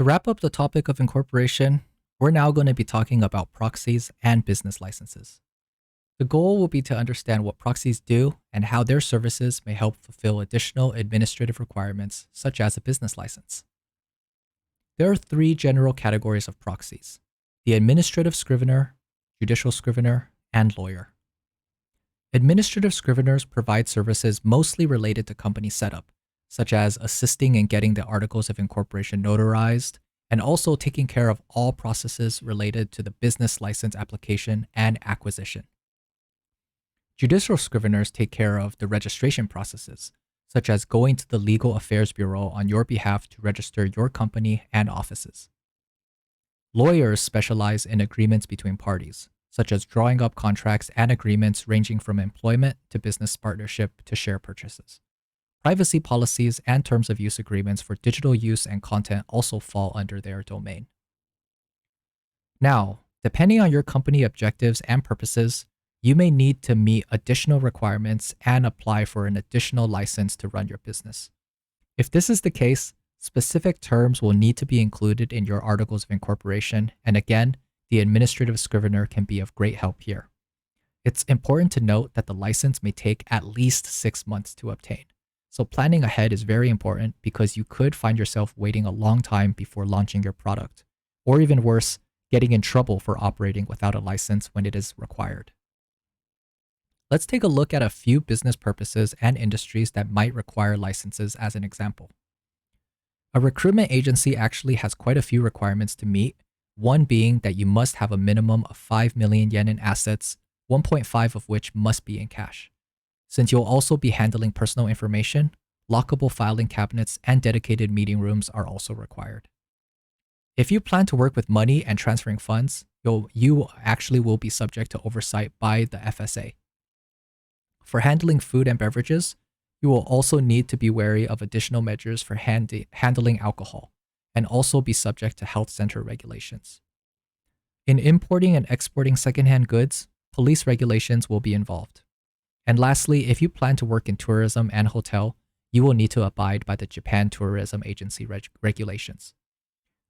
To wrap up the topic of incorporation, we're now going to be talking about proxies and business licenses. The goal will be to understand what proxies do and how their services may help fulfill additional administrative requirements, such as a business license. There are three general categories of proxies: the administrative scrivener, judicial scrivener, and lawyer. Administrative scriveners provide services mostly related to company setup, such as assisting in getting the articles of incorporation notarized, and also taking care of all processes related to the business license application and acquisition. Judicial scriveners take care of the registration processes, such as going to the Legal Affairs Bureau on your behalf to register your company and offices. Lawyers specialize in agreements between parties, such as drawing up contracts and agreements ranging from employment to business partnership to share purchases. Privacy policies and terms of use agreements for digital use and content also fall under their domain. Now, depending on your company objectives and purposes, you may need to meet additional requirements and apply for an additional license to run your business. If this is the case, specific terms will need to be included in your articles of incorporation, and again, the administrative scrivener can be of great help here. It's important to note that the license may take at least 6 months to obtain. So planning ahead is very important because you could find yourself waiting a long time before launching your product, or even worse, getting in trouble for operating without a license when it is required. Let's take a look at a few business purposes and industries that might require licenses as an example. A recruitment agency actually has quite a few requirements to meet, one being that you must have a minimum of 5 million yen in assets, 1.5 of which must be in cash. Since you'll also be handling personal information, lockable filing cabinets and dedicated meeting rooms are also required. If you plan to work with money and transferring funds, you actually will be subject to oversight by the FSA. For handling food and beverages, you will also need to be wary of additional measures for handling alcohol, and also be subject to health center regulations. In importing and exporting secondhand goods, police regulations will be involved. And lastly, if you plan to work in tourism and hotel, you will need to abide by the Japan Tourism Agency regulations.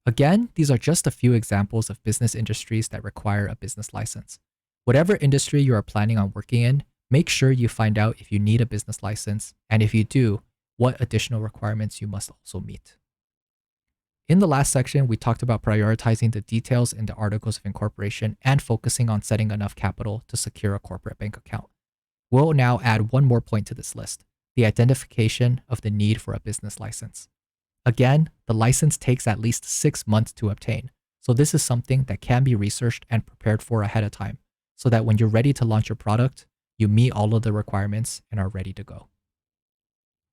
Again, these are just a few examples of business industries that require a business license. Whatever industry you are planning on working in, make sure you find out if you need a business license, and if you do, what additional requirements you must also meet. In the last section, we talked about prioritizing the details in the articles of incorporation and focusing on setting enough capital to secure a corporate bank account. We'll now add one more point to this list: the identification of the need for a business license. Again, the license takes at least 6 months to obtain, so this is something that can be researched and prepared for ahead of time, so that when you're ready to launch your product, you meet all of the requirements and are ready to go.